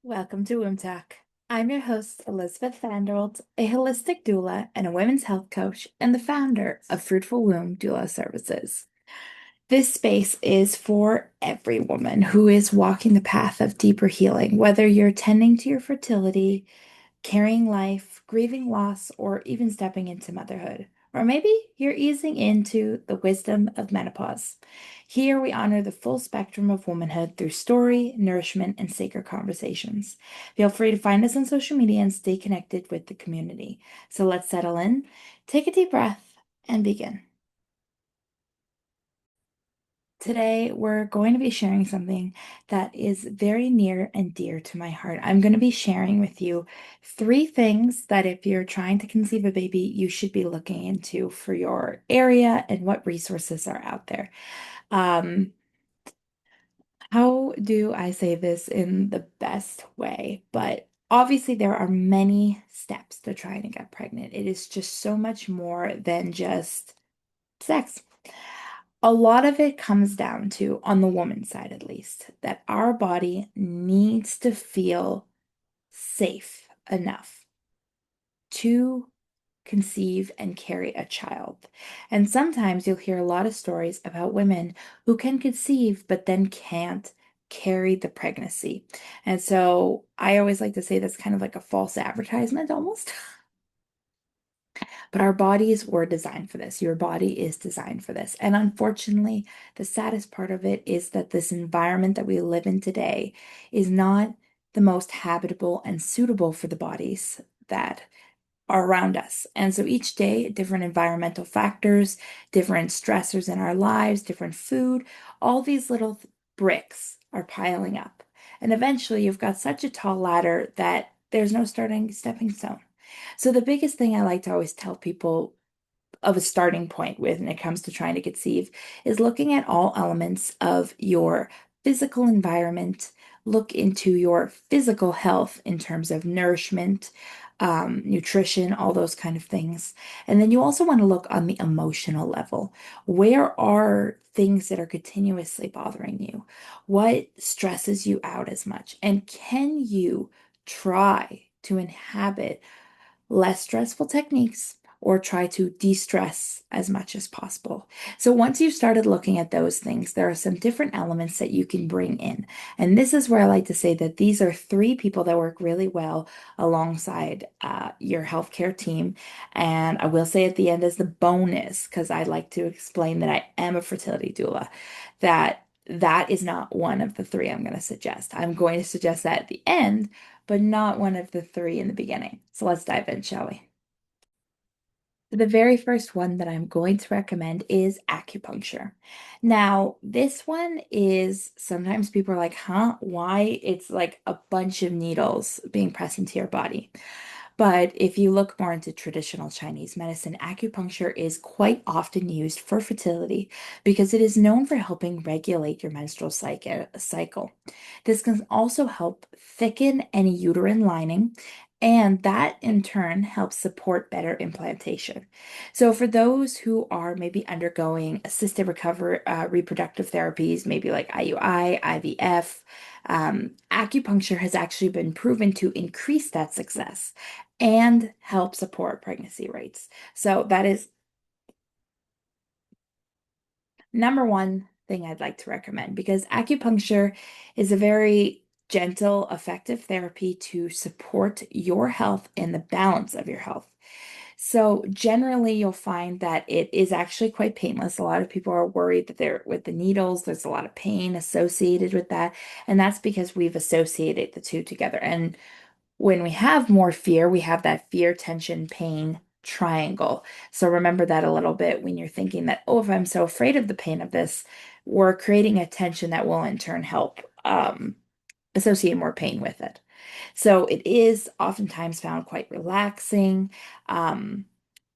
Welcome to Womb Talk. I'm your host, Elizabeth Vanderholt, a holistic doula and a women's health coach, and the founder of Fruitful Womb Doula Services. This space is for every woman who is walking the path of deeper healing, whether you're tending to your fertility, carrying life, grieving loss, or even stepping into motherhood. Or maybe you're easing into the wisdom of menopause. Here we honor the full spectrum of womanhood through story, nourishment, and sacred conversations. Feel free to find us on social media and stay connected with the community. So let's settle in, take a deep breath, and begin. Today, we're going to be sharing something that is very near and dear to my heart. I'm going to be sharing with you three things that if you're trying to conceive a baby, you should be looking into for your area and what resources are out there. Um, how do I say this in the best way? But obviously, there are many steps to trying to get pregnant. It is just so much more than just sex. A lot of it comes down to, on the woman's side at least, that our body needs to feel safe enough to conceive and carry a child. And sometimes you'll hear a lot of stories about women who can conceive but then can't carry the pregnancy. And so I always like to say that's kind of like a false advertisement almost. But our bodies were designed for this. Your body is designed for this. And unfortunately, the saddest part of it is that this environment that we live in today is not the most habitable and suitable for the bodies that are around us. And so each day, different environmental factors, different stressors in our lives, different food, all these little bricks are piling up. And eventually, you've got such a tall ladder that there's no starting stepping stone. So the biggest thing I like to always tell people of a starting point when it comes to trying to conceive is looking at all elements of your physical environment, look into your physical health in terms of nourishment, nutrition, all those kind of things. And then you also want to look on the emotional level. Where are things that are continuously bothering you? What stresses you out as much? And can you try to inhabit less stressful techniques or try to de-stress as much as possible? So once you've started looking at those things, there are some different elements that you can bring in. And this is where I like to say that these are three people that work really well alongside your healthcare team. And I will say at the end as the bonus, because I like to explain that I am a fertility doula, that is not one of the three I'm going to suggest. I'm going to suggest that at the end, but not one of the three in the beginning. So let's dive in, shall we? The very first one that I'm going to recommend is acupuncture. Now, this one is sometimes people are like, huh, why? It's like a bunch of needles being pressed into your body. But if you look more into traditional Chinese medicine, acupuncture is quite often used for fertility because it is known for helping regulate your menstrual cycle. This can also help thicken any uterine lining, and that in turn helps support better implantation. So, for those who are maybe undergoing assisted recovery, reproductive therapies, maybe like IUI, IVF, acupuncture has actually been proven to increase that success and help support pregnancy rates. So that is number one thing I'd like to recommend because acupuncture is a very gentle, effective therapy to support your health and the balance of your health. So generally you'll find that it is actually quite painless. A lot of people are worried that they're with the needles, there's a lot of pain associated with that. And that's because we've associated the two together. And when we have more fear, we have that fear, tension, pain triangle. So remember that a little bit when you're thinking that, oh, if I'm so afraid of the pain of this, we're creating a tension that will in turn help associate more pain with it. So it is oftentimes found quite relaxing. Um,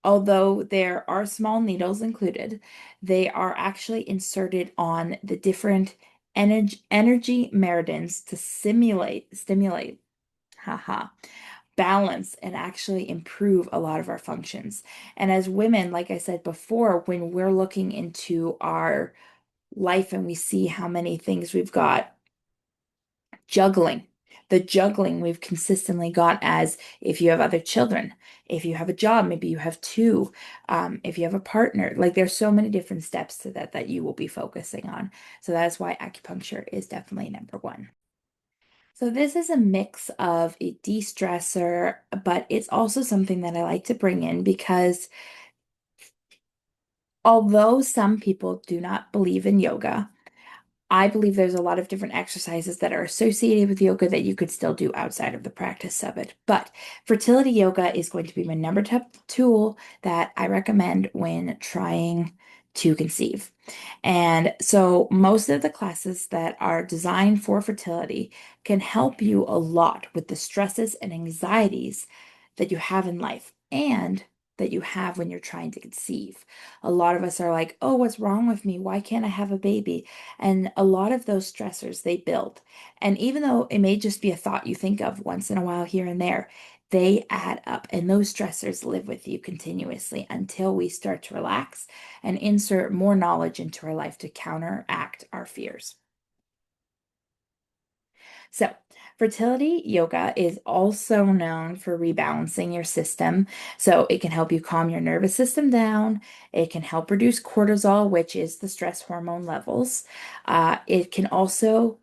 Although there are small needles included, they are actually inserted on the different energy meridians to stimulate, haha, balance and actually improve a lot of our functions. And as women, like I said before, when we're looking into our life and we see how many things we've got juggling, The juggling we've consistently got as if you have other children, if you have a job, maybe you have two, if you have a partner. Like there's so many different steps to that that you will be focusing on. So that's why acupuncture is definitely number one. So this is a mix of a de-stressor, but it's also something that I like to bring in because although some people do not believe in yoga, I believe there's a lot of different exercises that are associated with yoga that you could still do outside of the practice of it. But fertility yoga is going to be my number top tool that I recommend when trying to conceive. And so most of the classes that are designed for fertility can help you a lot with the stresses and anxieties that you have in life and that you have when you're trying to conceive. A lot of us are like, oh, what's wrong with me? Why can't I have a baby? And a lot of those stressors they build. And even though it may just be a thought you think of once in a while here and there, they add up. And those stressors live with you continuously until we start to relax and insert more knowledge into our life to counteract our fears. So, fertility yoga is also known for rebalancing your system. So, it can help you calm your nervous system down. It can help reduce cortisol, which is the stress hormone levels. It can also,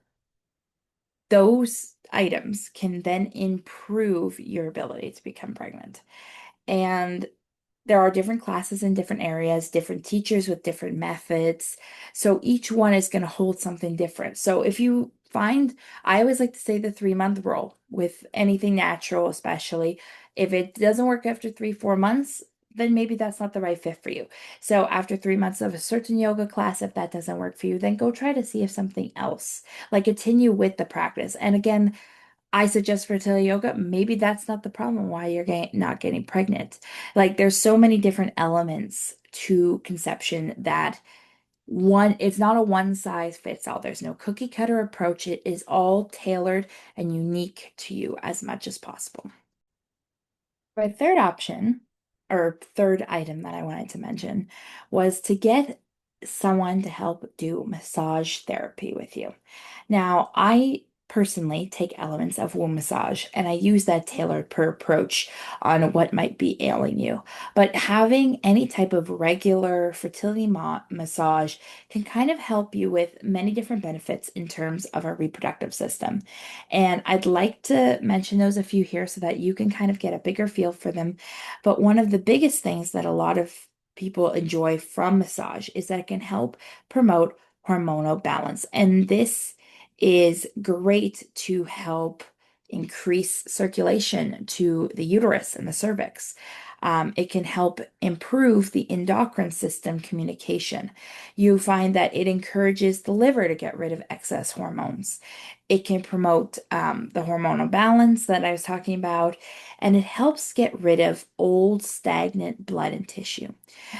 those items can then improve your ability to become pregnant. And there are different classes in different areas, different teachers with different methods. So each one is going to hold something different. So if you find, I always like to say the 3 month rule with anything natural, especially if it doesn't work after 3, 4 months, then maybe that's not the right fit for you. So after 3 months of a certain yoga class, if that doesn't work for you, then go try to see if something else, like continue with the practice. And again, I suggest fertility yoga. Maybe that's not the problem why you're not getting pregnant. Like there's so many different elements to conception that it's not a one size fits all. There's no cookie cutter approach. It is all tailored and unique to you as much as possible. My third option, or third item that I wanted to mention, was to get someone to help do massage therapy with you. Now, I personally take elements of womb massage and I use that tailored per approach on what might be ailing you. But having any type of regular fertility massage can kind of help you with many different benefits in terms of our reproductive system. And I'd like to mention those a few here so that you can kind of get a bigger feel for them. But one of the biggest things that a lot of people enjoy from massage is that it can help promote hormonal balance. And this is great to help increase circulation to the uterus and the cervix. It can help improve the endocrine system communication. You find that it encourages the liver to get rid of excess hormones. It can promote the hormonal balance that I was talking about, and it helps get rid of old stagnant blood and tissue.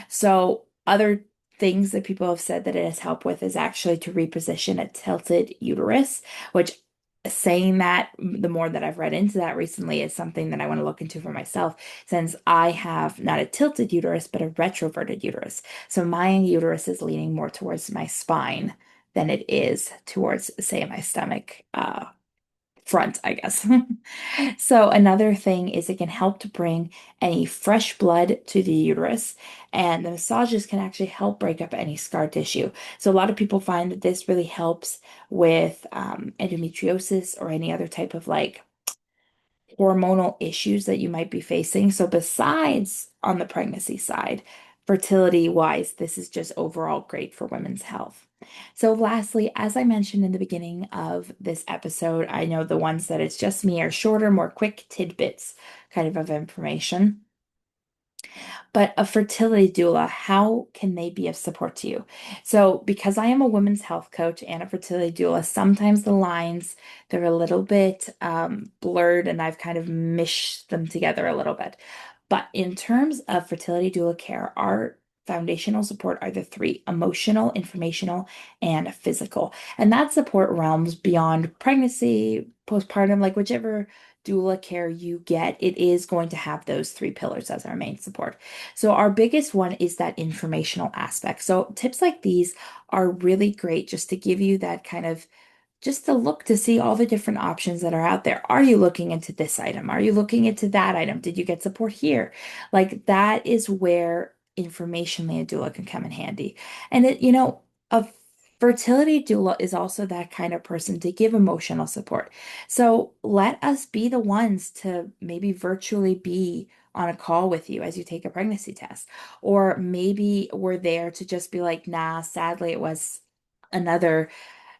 So, other things that people have said that it has helped with is actually to reposition a tilted uterus, which saying that the more that I've read into that recently is something that I want to look into for myself since I have not a tilted uterus but a retroverted uterus. So my uterus is leaning more towards my spine than it is towards, say, my stomach front, I guess. So another thing is it can help to bring any fresh blood to the uterus, and the massages can actually help break up any scar tissue. So a lot of people find that this really helps with endometriosis or any other type of like hormonal issues that you might be facing. So besides on the pregnancy side, fertility wise, this is just overall great for women's health. So lastly, as I mentioned in the beginning of this episode, I know the ones that it's just me are shorter, more quick tidbits kind of information. But a fertility doula, how can they be of support to you? So, because I am a women's health coach and a fertility doula, sometimes the lines they're a little bit blurred, and I've kind of mished them together a little bit. But in terms of fertility doula care, our foundational support are the three: emotional, informational, and physical. And that support realms beyond pregnancy, postpartum, like whichever doula care you get, it is going to have those three pillars as our main support. So our biggest one is that informational aspect. So tips like these are really great just to give you that kind of just to look to see all the different options that are out there. Are you looking into this item? Are you looking into that item? Did you get support here? Like that is where informationally a doula can come in handy. And a fertility doula is also that kind of person to give emotional support. So let us be the ones to maybe virtually be on a call with you as you take a pregnancy test. Or maybe we're there to just be like, nah, sadly, it was another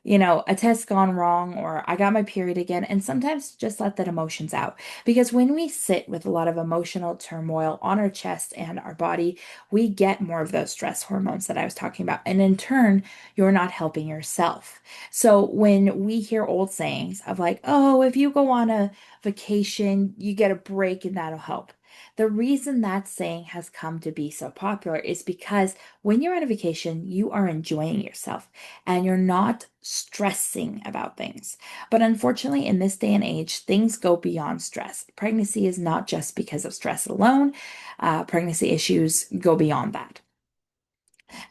a test gone wrong, or I got my period again, and sometimes just let that emotions out. Because when we sit with a lot of emotional turmoil on our chest and our body, we get more of those stress hormones that I was talking about. And in turn, you're not helping yourself. So when we hear old sayings of like, oh, if you go on a vacation, you get a break and that'll help. The reason that saying has come to be so popular is because when you're on a vacation, you are enjoying yourself and you're not stressing about things. But unfortunately, in this day and age, things go beyond stress. Pregnancy is not just because of stress alone. Pregnancy issues go beyond that.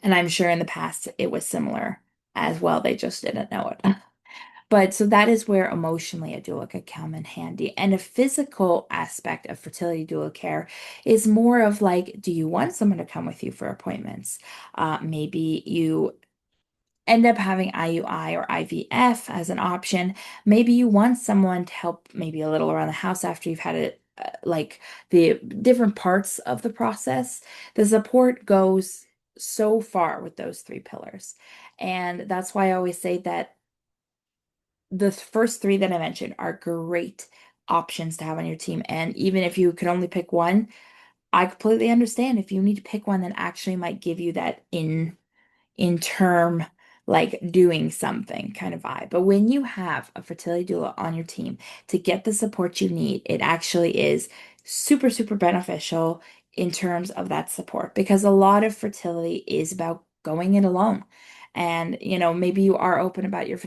And I'm sure in the past it was similar as well. They just didn't know it. But so that is where emotionally a doula could come in handy. And a physical aspect of fertility doula care is more of like, do you want someone to come with you for appointments? Maybe you end up having IUI or IVF as an option. Maybe you want someone to help maybe a little around the house after you've had it, like the different parts of the process. The support goes so far with those three pillars. And that's why I always say that the first three that I mentioned are great options to have on your team. And even if you could only pick one, I completely understand if you need to pick one that actually might give you that in term like doing something kind of vibe. But when you have a fertility doula on your team to get the support you need, it actually is super, super beneficial in terms of that support because a lot of fertility is about going it alone. And, maybe you are open about your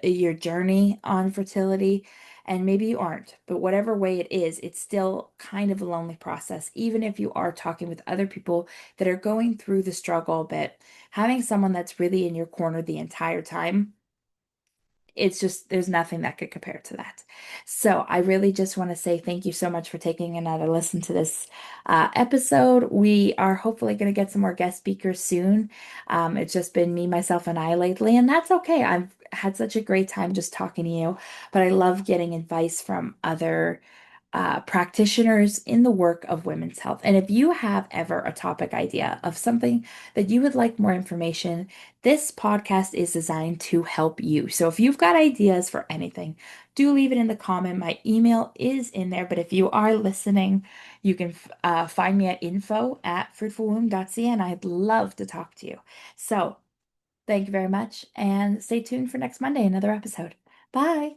your journey on fertility, and maybe you aren't. But whatever way it is, it's still kind of a lonely process, even if you are talking with other people that are going through the struggle a bit. Having someone that's really in your corner the entire time, it's just, there's nothing that could compare to that. So I really just want to say thank you so much for taking another listen to this episode. We are hopefully going to get some more guest speakers soon. It's just been me, myself, and I lately, and that's okay. I've had such a great time just talking to you, but I love getting advice from other practitioners in the work of women's health. And if you have ever a topic idea of something that you would like more information, this podcast is designed to help you. So if you've got ideas for anything, do leave it in the comment. My email is in there, but if you are listening, you can find me at info@fruitfulwomb.ca, and I'd love to talk to you. So thank you very much, and stay tuned for next Monday, another episode. Bye.